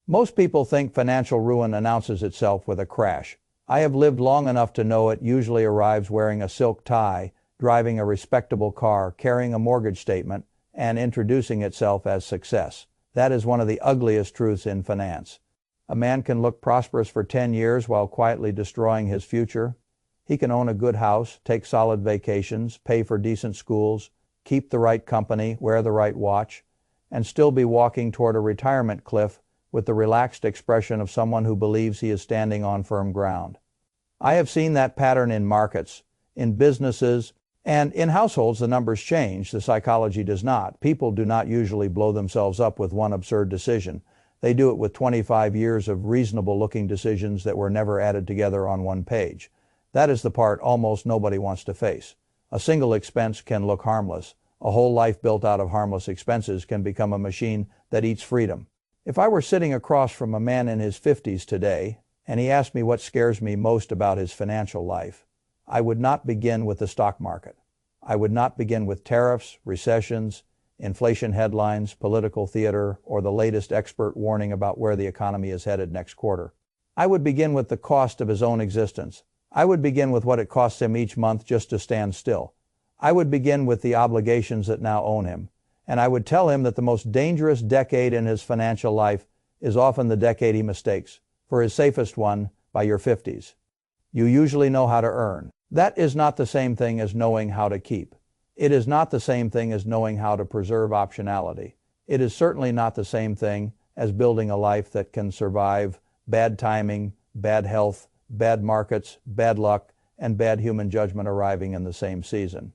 Most people think financial ruin announces itself with a crash. I have lived long enough to know it usually arrives wearing a silk tie, driving a respectable car, carrying a mortgage statement, and introducing itself as success. That is one of the ugliest truths in finance. A man can look prosperous for 10 years while quietly destroying his future. He can own a good house, take solid vacations, pay for decent schools, keep the right company, wear the right watch, and still be walking toward a retirement cliff with the relaxed expression of someone who believes he is standing on firm ground. I have seen that pattern in markets, in businesses, and in households. The numbers change, the psychology does not. People do not usually blow themselves up with one absurd decision. They do it with 25 years of reasonable-looking decisions that were never added together on one page. That is the part almost nobody wants to face. A single expense can look harmless. A whole life built out of harmless expenses can become a machine that eats freedom. If I were sitting across from a man in his 50s today, and he asked me what scares me most about his financial life, I would not begin with the stock market. I would not begin with tariffs, recessions, inflation headlines, political theater, or the latest expert warning about where the economy is headed next quarter. I would begin with the cost of his own existence. I would begin with what it costs him each month just to stand still. I would begin with the obligations that now own him. And I would tell him that the most dangerous decade in his financial life is often the decade he mistakes for his safest one by your 50s. You usually know how to earn. That is not the same thing as knowing how to keep. It is not the same thing as knowing how to preserve optionality. It is certainly not the same thing as building a life that can survive bad timing, bad health, bad markets, bad luck, and bad human judgment arriving in the same season.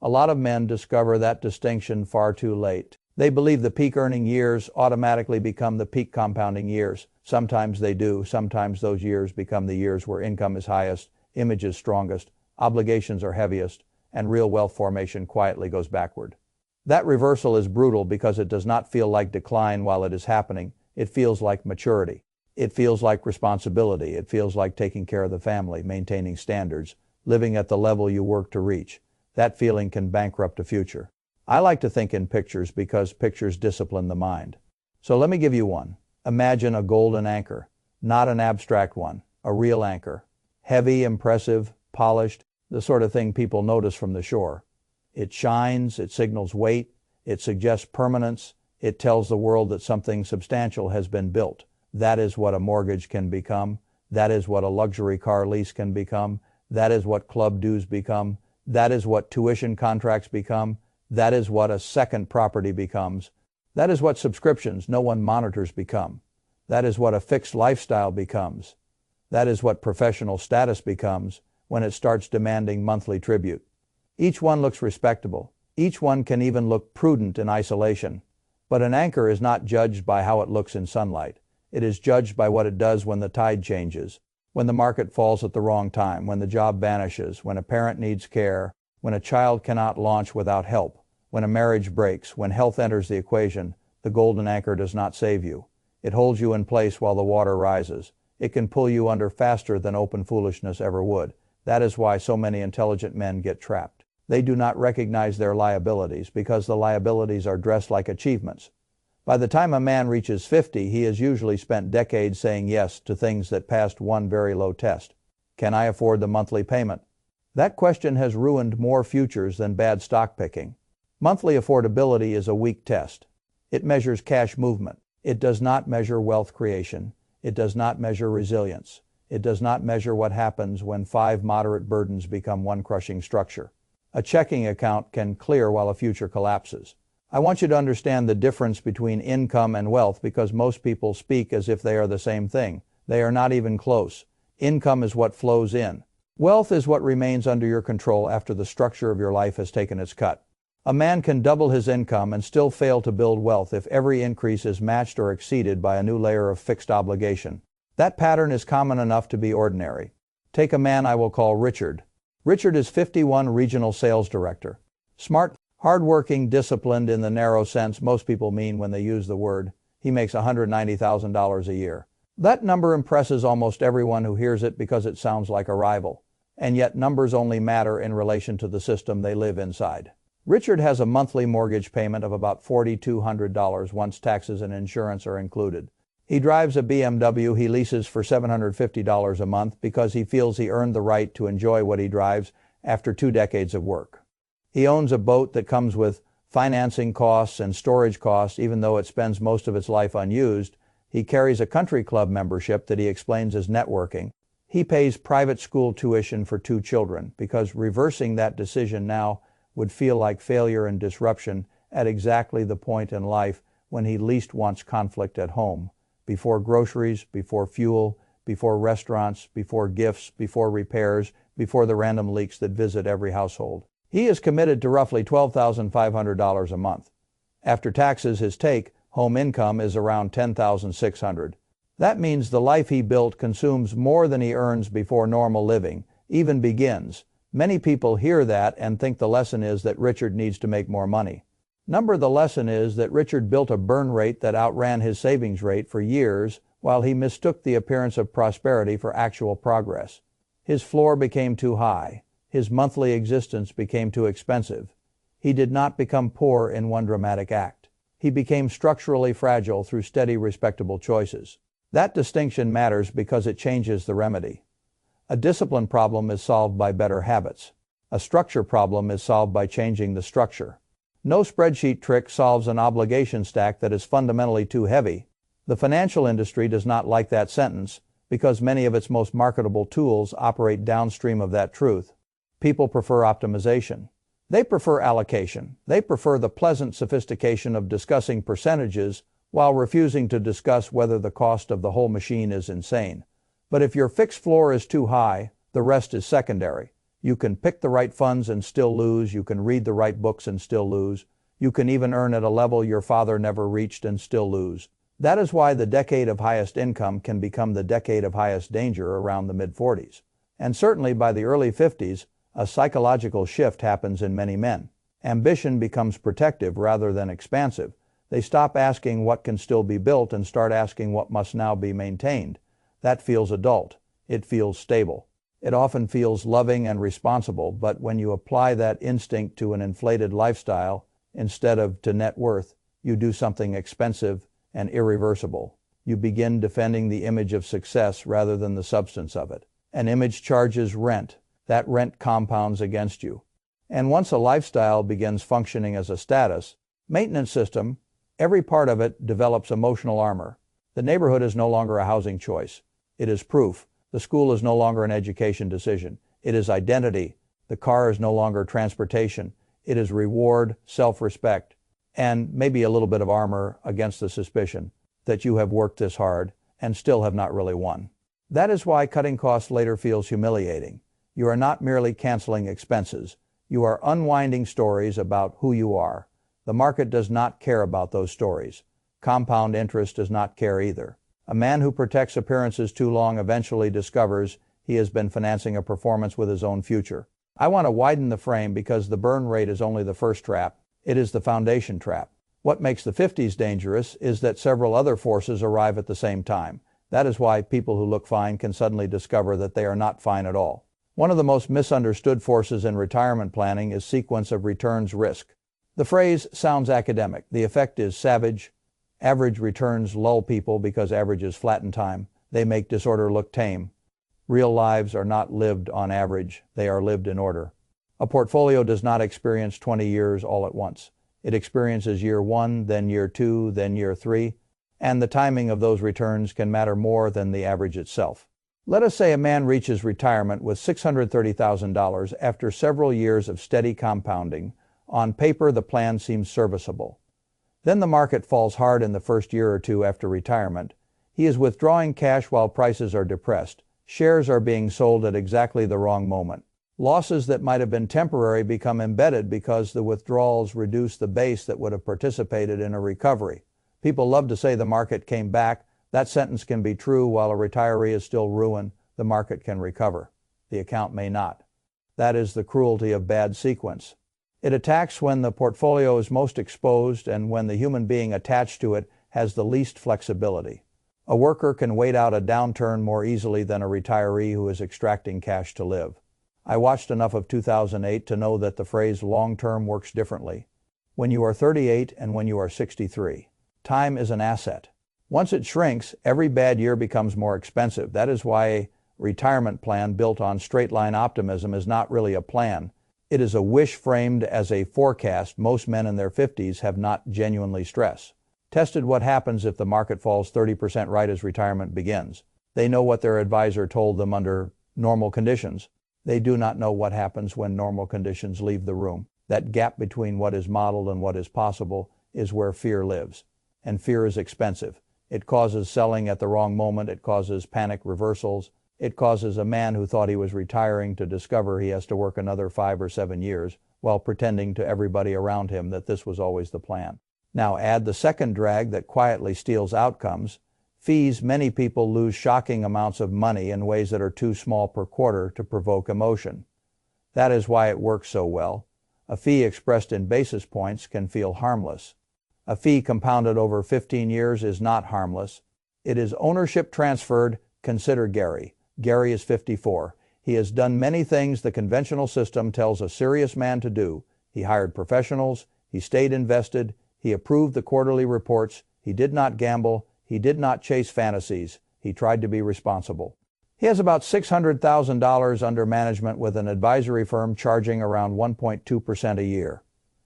A lot of men discover that distinction far too late. They believe the peak earning years automatically become the peak compounding years. Sometimes they do. Sometimes those years become the years where income is highest, image is strongest, obligations are heaviest, and real wealth formation quietly goes backward. That reversal is brutal because it does not feel like decline while it is happening. It feels like maturity. It feels like responsibility. It feels like taking care of the family, maintaining standards, living at the level you work to reach. That feeling can bankrupt a future. I like to think in pictures because pictures discipline the mind. So let me give you one. Imagine a golden anchor, not an abstract one, a real anchor. Heavy, impressive, polished, the sort of thing people notice from the shore. It shines, it signals weight, it suggests permanence, it tells the world that something substantial has been built. That is what a mortgage can become. That is what a luxury car lease can become. That is what club dues become. That is what tuition contracts become. That is what a second property becomes. That is what subscriptions no one monitors become. That is what a fixed lifestyle becomes. That is what professional status becomes when it starts demanding monthly tribute. Each one looks respectable. Each one can even look prudent in isolation. But an anchor is not judged by how it looks in sunlight. It is judged by what it does when the tide changes, when the market falls at the wrong time, when the job vanishes, when a parent needs care, when a child cannot launch without help, when a marriage breaks, when health enters the equation. The golden anchor does not save you. It holds you in place while the water rises. It can pull you under faster than open foolishness ever would. That is why so many intelligent men get trapped. They do not recognize their liabilities because the liabilities are dressed like achievements. By the time a man reaches 50, he has usually spent decades saying yes to things that passed one very low test. Can I afford the monthly payment? That question has ruined more futures than bad stock picking. Monthly affordability is a weak test. It measures cash movement. It does not measure wealth creation. It does not measure resilience. It does not measure what happens when 5 moderate burdens become one crushing structure. A checking account can clear while a future collapses. I want you to understand the difference between income and wealth because most people speak as if they are the same thing. They are not even close. Income is what flows in. Wealth is what remains under your control after the structure of your life has taken its cut. A man can double his income and still fail to build wealth if every increase is matched or exceeded by a new layer of fixed obligation. That pattern is common enough to be ordinary. Take a man I will call Richard. Richard is 51, regional sales director. Smart, hardworking, disciplined in the narrow sense most people mean when they use the word. He makes $190,000 a year. That number impresses almost everyone who hears it because it sounds like a rival. And yet numbers only matter in relation to the system they live inside. Richard has a monthly mortgage payment of about $4,200 once taxes and insurance are included. He drives a BMW he leases for $750 a month because he feels he earned the right to enjoy what he drives after 2 decades of work. He owns a boat that comes with financing costs and storage costs even though it spends most of its life unused. He carries a country club membership that he explains as networking. He pays private school tuition for 2 children because reversing that decision now would feel like failure and disruption at exactly the point in life when he least wants conflict at home, before groceries, before fuel, before restaurants, before gifts, before repairs, before the random leaks that visit every household. He is committed to roughly $12,500 a month. After taxes, his home income is around $10,600. That means the life he built consumes more than he earns before normal living even begins. Many people hear that and think the lesson is that Richard needs to make more money. The lesson is that Richard built a burn rate that outran his savings rate for years while he mistook the appearance of prosperity for actual progress. His floor became too high. His monthly existence became too expensive. He did not become poor in one dramatic act. He became structurally fragile through steady, respectable choices. That distinction matters because it changes the remedy. A discipline problem is solved by better habits. A structure problem is solved by changing the structure. No spreadsheet trick solves an obligation stack that is fundamentally too heavy. The financial industry does not like that sentence because many of its most marketable tools operate downstream of that truth. People prefer optimization. They prefer allocation. They prefer the pleasant sophistication of discussing percentages while refusing to discuss whether the cost of the whole machine is insane. But if your fixed floor is too high, the rest is secondary. You can pick the right funds and still lose. You can read the right books and still lose. You can even earn at a level your father never reached and still lose. That is why the decade of highest income can become the decade of highest danger around the mid-40s. And certainly by the early 50s, a psychological shift happens in many men. Ambition becomes protective rather than expansive. They stop asking what can still be built and start asking what must now be maintained. That feels adult. It feels stable. It often feels loving and responsible, but when you apply that instinct to an inflated lifestyle instead of to net worth, you do something expensive and irreversible. You begin defending the image of success rather than the substance of it. An image charges rent. That rent compounds against you. And once a lifestyle begins functioning as a status maintenance system, every part of it develops emotional armor. The neighborhood is no longer a housing choice. It is proof. The school is no longer an education decision. It is identity. The car is no longer transportation. It is reward, self-respect, and maybe a little bit of armor against the suspicion that you have worked this hard and still have not really won. That is why cutting costs later feels humiliating. You are not merely canceling expenses. You are unwinding stories about who you are. The market does not care about those stories. Compound interest does not care either. A man who protects appearances too long eventually discovers he has been financing a performance with his own future. I want to widen the frame because the burn rate is only the first trap. It is the foundation trap. What makes the 50s dangerous is that several other forces arrive at the same time. That is why people who look fine can suddenly discover that they are not fine at all. One of the most misunderstood forces in retirement planning is sequence of returns risk. The phrase sounds academic. The effect is savage. Average returns lull people because averages flatten time. They make disorder look tame. Real lives are not lived on average. They are lived in order. A portfolio does not experience 20 years all at once. It experiences year 1, then year 2, then year 3, and the timing of those returns can matter more than the average itself. Let us say a man reaches retirement with $630,000 after several years of steady compounding. On paper, the plan seems serviceable. Then the market falls hard in the first year or two after retirement. He is withdrawing cash while prices are depressed. Shares are being sold at exactly the wrong moment. Losses that might have been temporary become embedded because the withdrawals reduce the base that would have participated in a recovery. People love to say the market came back. That sentence can be true while a retiree is still ruined. The market can recover. The account may not. That is the cruelty of bad sequence. It attacks when the portfolio is most exposed and when the human being attached to it has the least flexibility. A worker can wait out a downturn more easily than a retiree who is extracting cash to live. I watched enough of 2008 to know that the phrase long-term works differently. When you are 38 and when you are 63. Time is an asset. Once it shrinks, every bad year becomes more expensive. That is why a retirement plan built on straight-line optimism is not really a plan. It is a wish framed as a forecast most men in their 50s have not genuinely stressed. Tested what happens if the market falls 30% right as retirement begins. They know what their advisor told them under normal conditions. They do not know what happens when normal conditions leave the room. That gap between what is modeled and what is possible is where fear lives. And fear is expensive. It causes selling at the wrong moment. It causes panic reversals. It causes a man who thought he was retiring to discover he has to work another 5 or 7 years while pretending to everybody around him that this was always the plan. Now add the second drag that quietly steals outcomes. Fees. Many people lose shocking amounts of money in ways that are too small per quarter to provoke emotion. That is why it works so well. A fee expressed in basis points can feel harmless. A fee compounded over 15 years is not harmless. It is ownership transferred. Consider Gary. Gary is 54. He has done many things the conventional system tells a serious man to do. He hired professionals. He stayed invested. He approved the quarterly reports. He did not gamble. He did not chase fantasies. He tried to be responsible. He has about $600,000 under management with an advisory firm charging around 1.2% a year.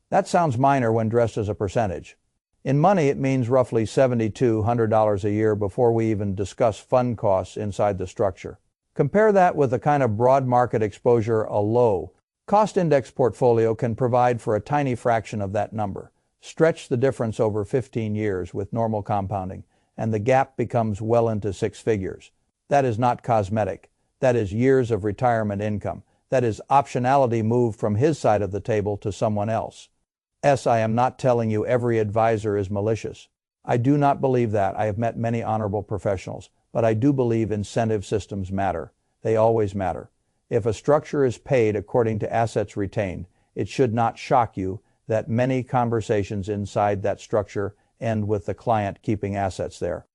That sounds minor when dressed as a percentage. In money, it means roughly $7,200 a year before we even discuss fund costs inside the structure. Compare that with the kind of broad market exposure a low cost index portfolio can provide for a tiny fraction of that number. Stretch the difference over 15 years with normal compounding, and the gap becomes well into 6 figures. That is not cosmetic. That is years of retirement income. That is optionality moved from his side of the table to someone else. I am not telling you every advisor is malicious. I do not believe that. I have met many honorable professionals, but I do believe incentive systems matter. They always matter. If a structure is paid according to assets retained, it should not shock you that many conversations inside that structure end with the client keeping assets there.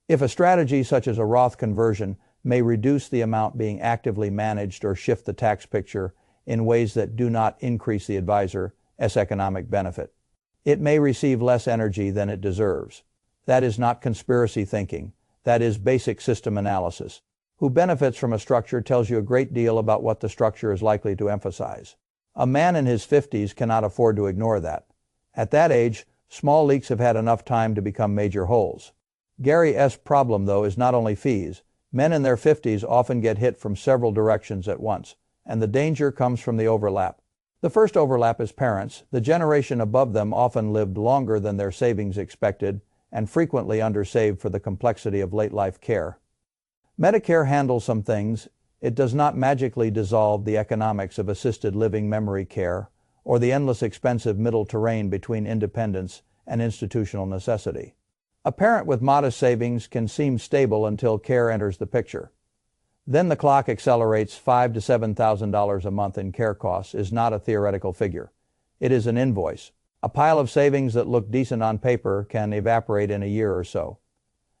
If a strategy such as a Roth conversion may reduce the amount being actively managed or shift the tax picture in ways that do not increase the advisor's economic benefit, it may receive less energy than it deserves. That is not conspiracy thinking. That is basic system analysis. Who benefits from a structure tells you a great deal about what the structure is likely to emphasize. A man in his 50s cannot afford to ignore that. At that age, small leaks have had enough time to become major holes. Gary's problem, though, is not only fees. Men in their 50s often get hit from several directions at once, and the danger comes from the overlap. The first overlap is parents. The generation above them often lived longer than their savings expected and frequently undersaved for the complexity of late-life care. Medicare handles some things. It does not magically dissolve the economics of assisted living memory care or the endless expensive middle terrain between independence and institutional necessity. A parent with modest savings can seem stable until care enters the picture. Then the clock accelerates. $5,000 to $7,000 a month in care costs is not a theoretical figure. It is an invoice. A pile of savings that look decent on paper can evaporate in a year or so.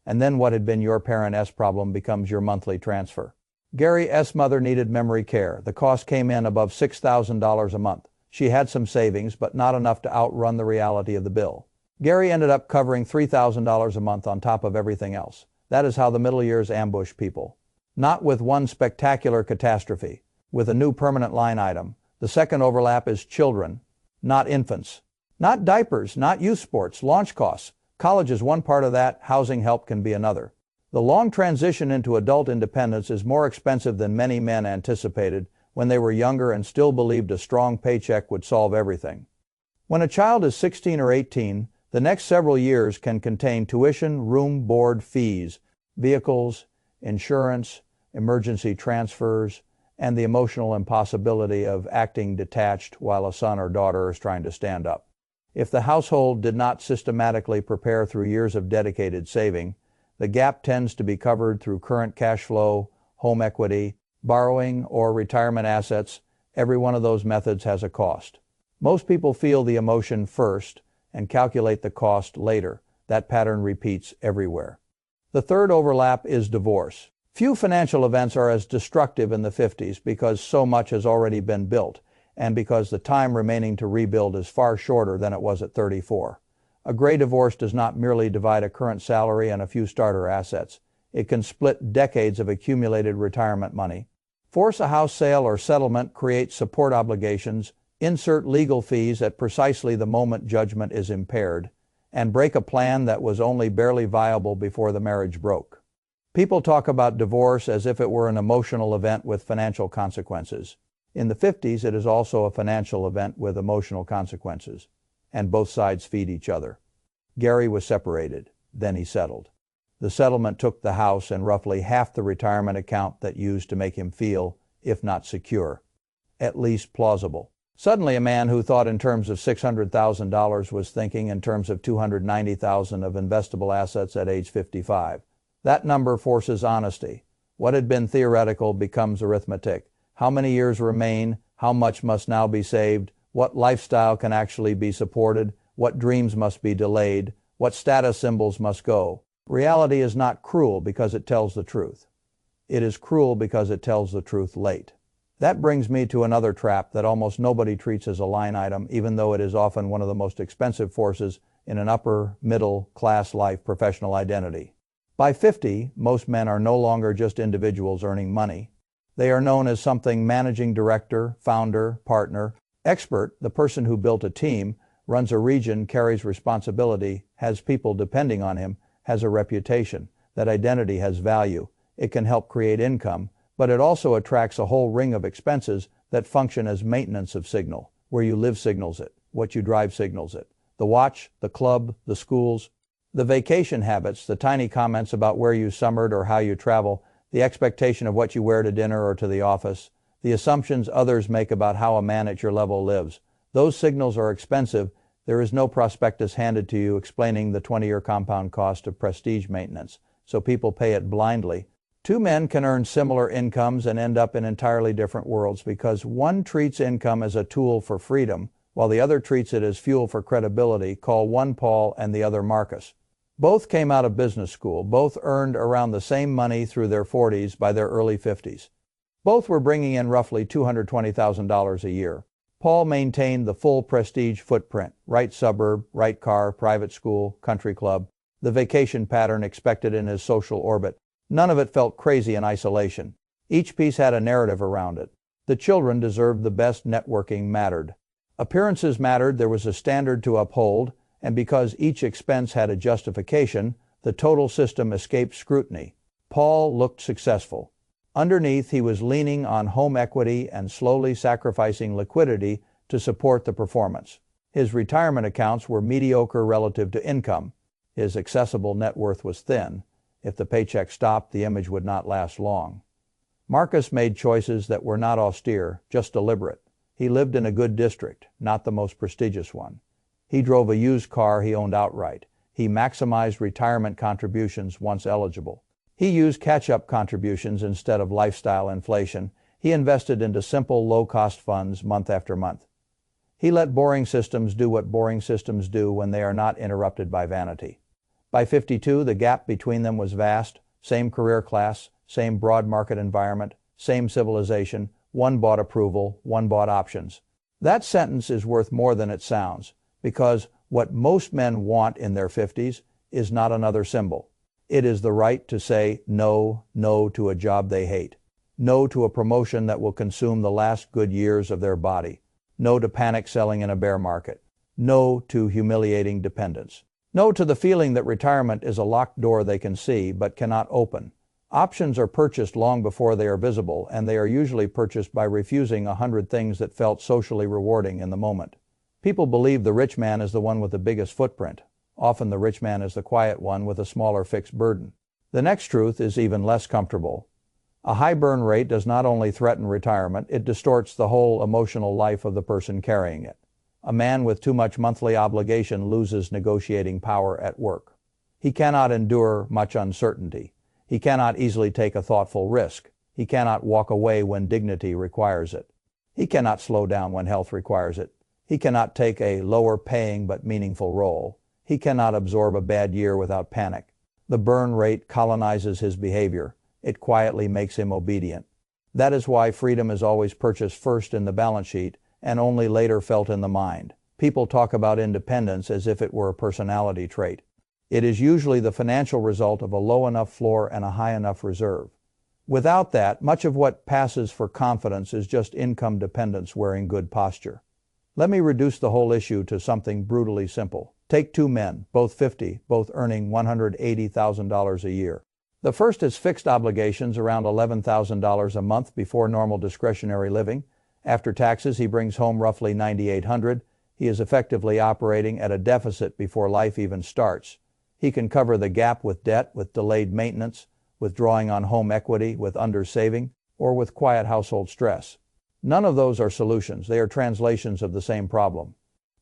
And then what had been your parent's problem becomes your monthly transfer. Gary's mother needed memory care. The cost came in above $6,000 a month. She had some savings, but not enough to outrun the reality of the bill. Gary ended up covering $3,000 a month on top of everything else. That is how the middle years ambush people. Not with one spectacular catastrophe, with a new permanent line item. The second overlap is children, not infants. Not diapers, not youth sports, launch costs. College is one part of that, housing help can be another. The long transition into adult independence is more expensive than many men anticipated when they were younger and still believed a strong paycheck would solve everything. When a child is 16 or 18, the next several years can contain tuition, room, board, fees, vehicles, insurance, emergency transfers, and the emotional impossibility of acting detached while a son or daughter is trying to stand up. If the household did not systematically prepare through years of dedicated saving, the gap tends to be covered through current cash flow, home equity, borrowing, or retirement assets. Every one of those methods has a cost. Most people feel the emotion first and calculate the cost later. That pattern repeats everywhere. The third overlap is divorce. Few financial events are as destructive in the 50s because so much has already been built, and because the time remaining to rebuild is far shorter than it was at 34. A gray divorce does not merely divide a current salary and a few starter assets. It can split decades of accumulated retirement money. Force a house sale or settlement, create support obligations, insert legal fees at precisely the moment judgment is impaired, and break a plan that was only barely viable before the marriage broke. People talk about divorce as if it were an emotional event with financial consequences. In the 50s, it is also a financial event with emotional consequences, and both sides feed each other. Gary was separated, then he settled. The settlement took the house and roughly half the retirement account that used to make him feel, if not secure, at least plausible. Suddenly, a man who thought in terms of $600,000 was thinking in terms of $290,000 of investable assets at age 55. That number forces honesty. What had been theoretical becomes arithmetic. How many years remain? How much must now be saved? What lifestyle can actually be supported? What dreams must be delayed? What status symbols must go? Reality is not cruel because it tells the truth. It is cruel because it tells the truth late. That brings me to another trap that almost nobody treats as a line item, even though it is often one of the most expensive forces in an upper, middle class life professional identity. By 50, most men are no longer just individuals earning money. They are known as something: managing director, founder, partner, expert, the person who built a team, runs a region, carries responsibility, has people depending on him, has a reputation. That identity has value. It can help create income, but it also attracts a whole ring of expenses that function as maintenance of signal. Where you live signals it. What you drive signals it. The watch, the club, the schools, the vacation habits, the tiny comments about where you summered or how you travel, the expectation of what you wear to dinner or to the office, the assumptions others make about how a man at your level lives. Those signals are expensive. There is no prospectus handed to you explaining the 20-year compound cost of prestige maintenance, so people pay it blindly. Two men can earn similar incomes and end up in entirely different worlds because one treats income as a tool for freedom, while the other treats it as fuel for credibility. Call one Paul and the other Marcus. Both came out of business school. Both earned around the same money through their 40s by their early 50s. Both were bringing in roughly $220,000 a year. Paul maintained the full prestige footprint: right suburb, right car, private school, country club, the vacation pattern expected in his social orbit. None of it felt crazy in isolation. Each piece had a narrative around it. The children deserved the best. Networking mattered. Appearances mattered. There was a standard to uphold, and because each expense had a justification, the total system escaped scrutiny. Paul looked successful. Underneath, he was leaning on home equity and slowly sacrificing liquidity to support the performance. His retirement accounts were mediocre relative to income. His accessible net worth was thin. If the paycheck stopped, the image would not last long. Marcus made choices that were not austere, just deliberate. He lived in a good district, not the most prestigious one. He drove a used car he owned outright. He maximized retirement contributions once eligible. He used catch-up contributions instead of lifestyle inflation. He invested into simple, low-cost funds month after month. He let boring systems do what boring systems do when they are not interrupted by vanity. By 52, the gap between them was vast. Same career class, same broad market environment, same civilization. One bought approval, one bought options. That sentence is worth more than it sounds, because what most men want in their 50s is not another symbol. It is the right to say no to a job they hate. No to a promotion that will consume the last good years of their body. No to panic selling in a bear market. No to humiliating dependence. No to the feeling that retirement is a locked door they can see but cannot open. Options are purchased long before they are visible, and they are usually purchased by refusing 100 things that felt socially rewarding in the moment. People believe the rich man is the one with the biggest footprint. Often the rich man is the quiet one with a smaller fixed burden. The next truth is even less comfortable. A high burn rate does not only threaten retirement, it distorts the whole emotional life of the person carrying it. A man with too much monthly obligation loses negotiating power at work. He cannot endure much uncertainty. He cannot easily take a thoughtful risk. He cannot walk away when dignity requires it. He cannot slow down when health requires it. He cannot take a lower paying but meaningful role. He cannot absorb a bad year without panic. The burn rate colonizes his behavior. It quietly makes him obedient. That is why freedom is always purchased first in the balance sheet and only later felt in the mind. People talk about independence as if it were a personality trait. It is usually the financial result of a low enough floor and a high enough reserve. Without that, much of what passes for confidence is just income dependence wearing good posture. Let me reduce the whole issue to something brutally simple. Take two men, both 50, both earning $180,000 a year. The first has fixed obligations around $11,000 a month before normal discretionary living. After taxes, he brings home roughly $9,800. He is effectively operating at a deficit before life even starts. He can cover the gap with debt, with delayed maintenance, with drawing on home equity, with undersaving, or with quiet household stress. None of those are solutions. They are translations of the same problem.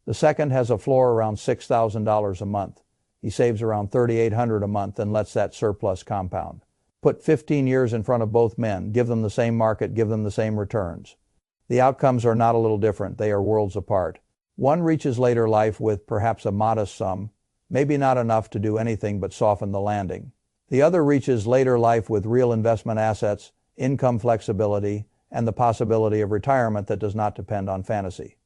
The second has a floor around $6,000 a month. He saves around $3,800 a month and lets that surplus compound. Put 15 years in front of both men, give them the same market, give them the same returns. The outcomes are not a little different. They are worlds apart. One reaches later life with perhaps a modest sum, maybe not enough to do anything but soften the landing. The other reaches later life with real investment assets, income flexibility, and the possibility of retirement that does not depend on fantasy.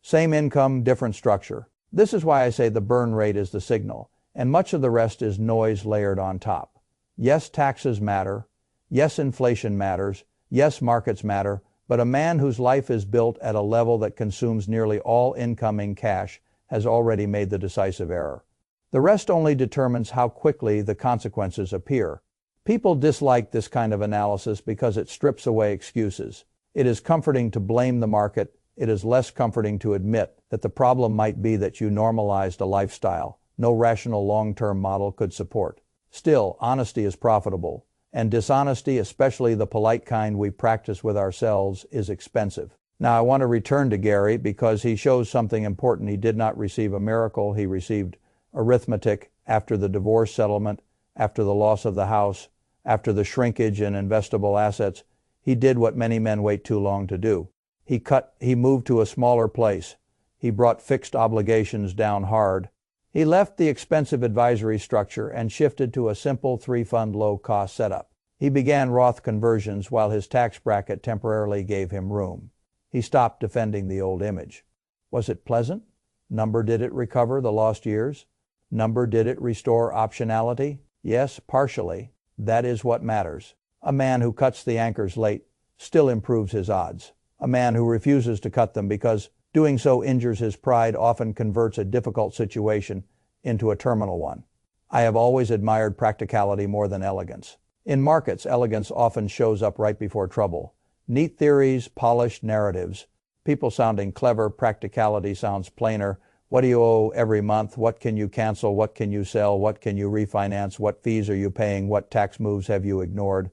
Same income, different structure. This is why I say the burn rate is the signal, and much of the rest is noise layered on top. Yes, taxes matter. Yes, inflation matters. Yes, markets matter. But a man whose life is built at a level that consumes nearly all incoming cash has already made the decisive error. The rest only determines how quickly the consequences appear. People dislike this kind of analysis because it strips away excuses. It is comforting to blame the market. It is less comforting to admit that the problem might be that you normalized a lifestyle no rational long-term model could support. Still, honesty is profitable, and dishonesty, especially the polite kind we practice with ourselves, is expensive. Now I want to return to Gary because he shows something important. He did not receive a miracle. He received arithmetic after the divorce settlement, after the loss of the house, after the shrinkage in investable assets. He did what many men wait too long to do. He moved to a smaller place. He brought fixed obligations down hard. He left the expensive advisory structure and shifted to a simple three-fund low-cost setup. He began Roth conversions while his tax bracket temporarily gave him room. He stopped defending the old image. Was it pleasant? Did it recover the lost years? Did it restore optionality? Yes, partially. That is what matters. A man who cuts the anchors late still improves his odds. A man who refuses to cut them because doing so injures his pride often converts a difficult situation into a terminal one. I have always admired practicality more than elegance. In markets, elegance often shows up right before trouble. Neat theories, polished narratives. People sounding clever, practicality sounds plainer. What do you owe every month? What can you cancel? What can you sell? What can you refinance? What fees are you paying? What tax moves have you ignored?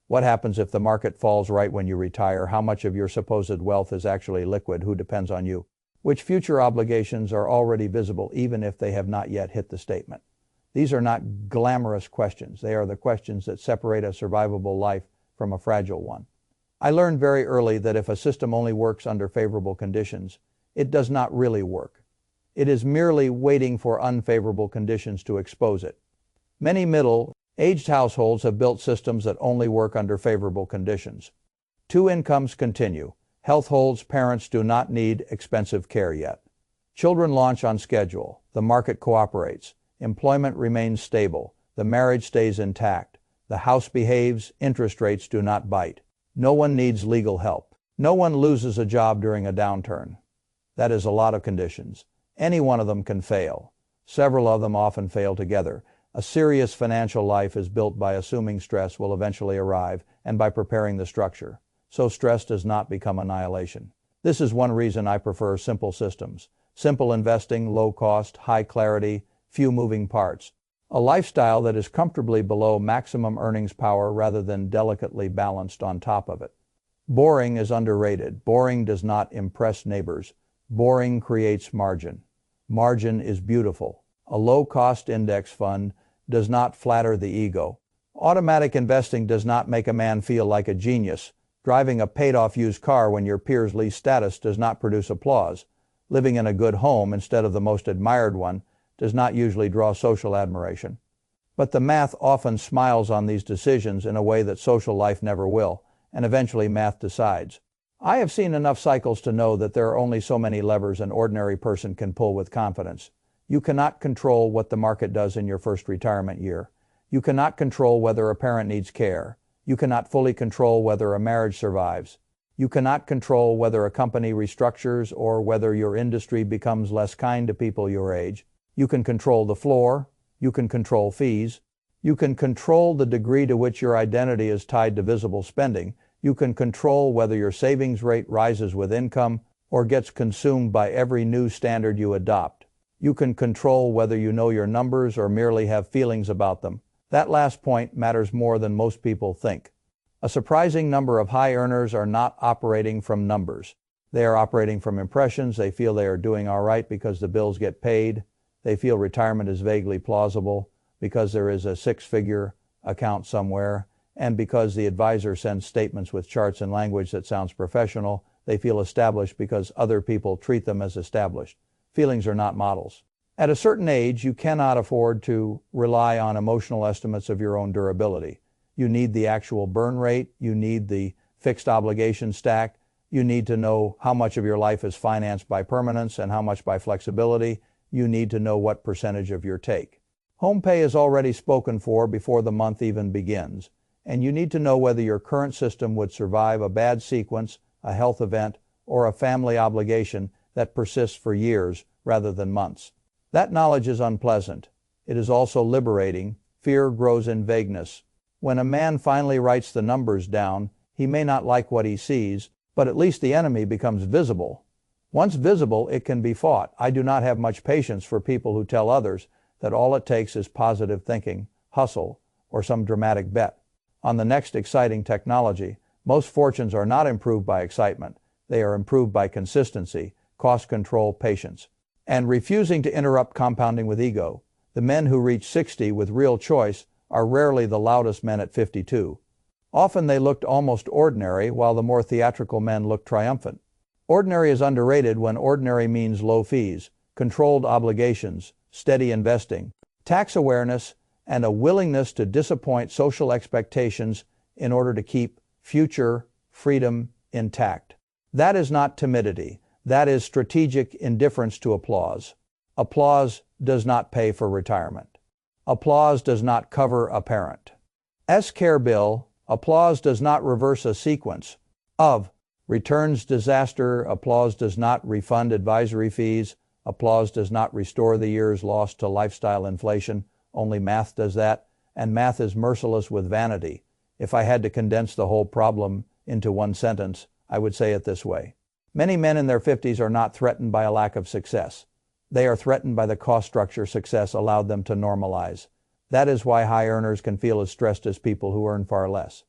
What happens if the market falls right when you retire? How much of your supposed wealth is actually liquid? Who depends on you? Which future obligations are already visible even if they have not yet hit the statement? These are not glamorous questions. They are the questions that separate a survivable life from a fragile one. I learned very early that if a system only works under favorable conditions, it does not really work. It is merely waiting for unfavorable conditions to expose it. Many middle-aged households have built systems that only work under favorable conditions. Two incomes continue. Health holds. Parents do not need expensive care yet. Children launch on schedule. The market cooperates. Employment remains stable. The marriage stays intact. The house behaves. Interest rates do not bite. No one needs legal help. No one loses a job during a downturn. That is a lot of conditions. Any one of them can fail. Several of them often fail together. A serious financial life is built by assuming stress will eventually arrive and by preparing the structure, so stress does not become annihilation. This is one reason I prefer simple systems. Simple investing, low cost, high clarity, few moving parts. A lifestyle that is comfortably below maximum earnings power rather than delicately balanced on top of it. Boring is underrated. Boring does not impress neighbors. Boring creates margin. Margin is beautiful. A low-cost index fund does not flatter the ego. Automatic investing does not make a man feel like a genius. Driving a paid-off used car when your peers lease status does not produce applause. Living in a good home instead of the most admired one does not usually draw social admiration. But the math often smiles on these decisions in a way that social life never will, and eventually math decides. I have seen enough cycles to know that there are only so many levers an ordinary person can pull with confidence. You cannot control what the market does in your first retirement year. You cannot control whether a parent needs care. You cannot fully control whether a marriage survives. You cannot control whether a company restructures or whether your industry becomes less kind to people your age. You can control the floor. You can control fees. You can control the degree to which your identity is tied to visible spending. You can control whether your savings rate rises with income or gets consumed by every new standard you adopt. You can control whether you know your numbers or merely have feelings about them. That last point matters more than most people think. A surprising number of high earners are not operating from numbers. They are operating from impressions. They feel they are doing all right because the bills get paid. They feel retirement is vaguely plausible because there is a six-figure account somewhere, and because the advisor sends statements with charts and language that sounds professional. They feel established because other people treat them as established. Feelings are not models. At a certain age, you cannot afford to rely on emotional estimates of your own durability. You need the actual burn rate. You need the fixed obligation stack. You need to know how much of your life is financed by permanence and how much by flexibility. You need to know what percentage of your take. Home pay is already spoken for before the month even begins, and you need to know whether your current system would survive a bad sequence, a health event, or a family obligation that persists for years rather than months. That knowledge is unpleasant. It is also liberating. Fear grows in vagueness. When a man finally writes the numbers down, he may not like what he sees, but at least the enemy becomes visible. Once visible, it can be fought. I do not have much patience for people who tell others that all it takes is positive thinking, hustle, or some dramatic bet on the next exciting technology. Most fortunes are not improved by excitement. They are improved by consistency, cost control, patience, and refusing to interrupt compounding with ego. The men who reach 60 with real choice are rarely the loudest men at 52. Often they looked almost ordinary, while the more theatrical men looked triumphant. Ordinary is underrated when ordinary means low fees, controlled obligations, steady investing, tax awareness, and a willingness to disappoint social expectations in order to keep future freedom intact. That is not timidity. That is strategic indifference to applause. Applause does not pay for retirement. Applause does not cover a parent. Care bill. Applause does not reverse a sequence of returns disaster. Applause does not refund advisory fees. Applause does not restore the years lost to lifestyle inflation. Only math does that, and math is merciless with vanity. If I had to condense the whole problem into one sentence, I would say it this way. Many men in their 50s are not threatened by a lack of success. They are threatened by the cost structure success allowed them to normalize. That is why high earners can feel as stressed as people who earn far less.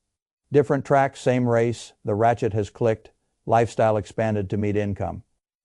Different tracks, same race, the ratchet has clicked, lifestyle expanded to meet income.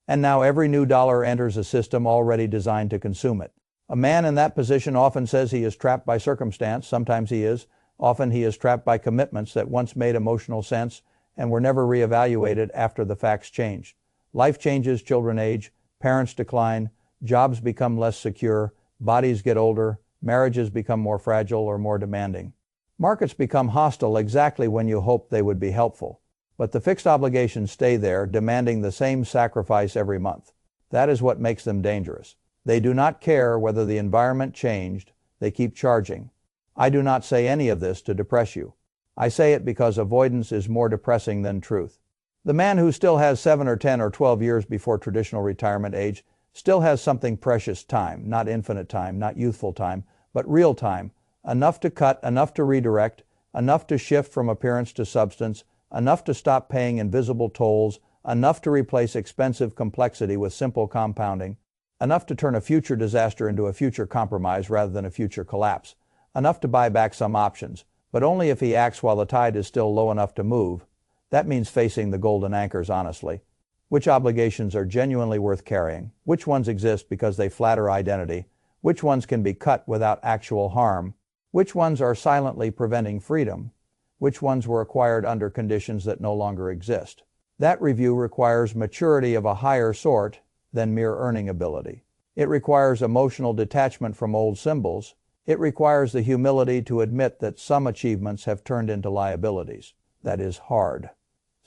And now every new dollar enters a system already designed to consume it. A man in that position often says he is trapped by circumstance. Sometimes he is. Often he is trapped by commitments that once made emotional sense and were never reevaluated after the facts changed. Life changes, children age, parents decline, jobs become less secure, bodies get older, marriages become more fragile or more demanding. Markets become hostile exactly when you hope they would be helpful. But the fixed obligations stay there, demanding the same sacrifice every month. That is what makes them dangerous. They do not care whether the environment changed. They keep charging. I do not say any of this to depress you. I say it because avoidance is more depressing than truth. The man who still has 7 or 10 or 12 years before traditional retirement age still has something precious time, not infinite time, not youthful time, but real time, enough to cut, enough to redirect, enough to shift from appearance to substance, enough to stop paying invisible tolls, enough to replace expensive complexity with simple compounding, enough to turn a future disaster into a future compromise rather than a future collapse, enough to buy back some options, but only if he acts while the tide is still low enough to move. That means facing the golden anchors honestly. Which obligations are genuinely worth carrying? Which ones exist because they flatter identity? Which ones can be cut without actual harm? Which ones are silently preventing freedom? Which ones were acquired under conditions that no longer exist? That review requires maturity of a higher sort than mere earning ability. It requires emotional detachment from old symbols. It requires the humility to admit that some achievements have turned into liabilities. That is hard.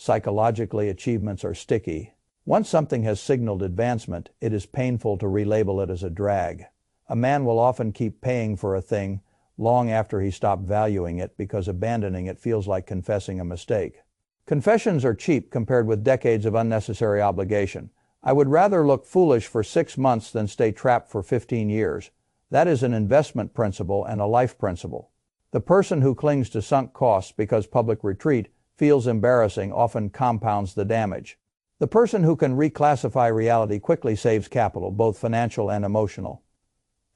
Psychologically, achievements are sticky. Once something has signaled advancement, it is painful to relabel it as a drag. A man will often keep paying for a thing long after he stopped valuing it because abandoning it feels like confessing a mistake. Confessions are cheap compared with decades of unnecessary obligation. I would rather look foolish for 6 months than stay trapped for 15 years. That is an investment principle and a life principle. The person who clings to sunk costs because public retreat feels embarrassing often compounds the damage. The person who can reclassify reality quickly saves capital, both financial and emotional.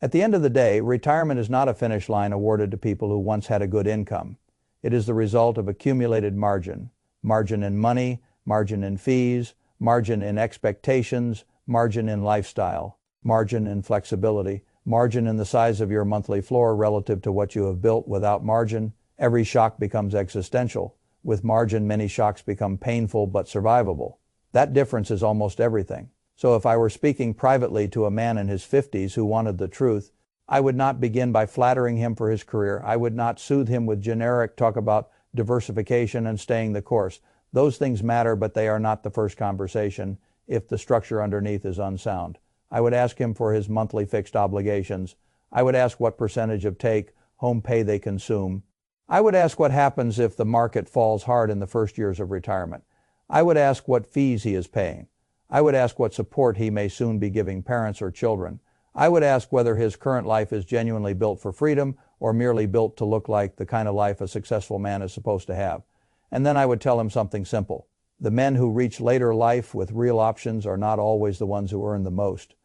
At the end of the day, retirement is not a finish line awarded to people who once had a good income. It is the result of accumulated margin. Margin in money, margin in fees, margin in expectations, margin in lifestyle, margin in flexibility, margin in the size of your monthly floor relative to what you have built. Without margin, every shock becomes existential. With margin, many shocks become painful but survivable. That difference is almost everything. So if I were speaking privately to a man in his 50s who wanted the truth, I would not begin by flattering him for his career. I would not soothe him with generic talk about diversification and staying the course. Those things matter, but they are not the first conversation if the structure underneath is unsound. I would ask him for his monthly fixed obligations. I would ask what percentage of take-home pay they consume. I would ask what happens if the market falls hard in the first years of retirement. I would ask what fees he is paying. I would ask what support he may soon be giving parents or children. I would ask whether his current life is genuinely built for freedom or merely built to look like the kind of life a successful man is supposed to have. And then I would tell him something simple. The men who reach later life with real options are not always the ones who earn the most.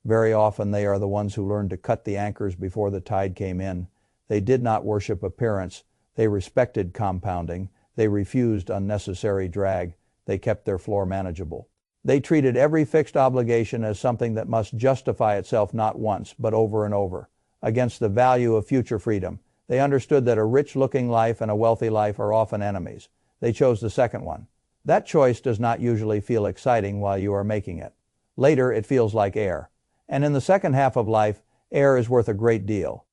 Very often they are the ones who learned to cut the anchors before the tide came in. They did not worship appearance. They respected compounding. They refused unnecessary drag. They kept their floor manageable. They treated every fixed obligation as something that must justify itself not once, but over and over, against the value of future freedom. They understood that a rich-looking life and a wealthy life are often enemies. They chose the second one. That choice does not usually feel exciting while you are making it. Later, it feels like air. And in the second half of life, air is worth a great deal.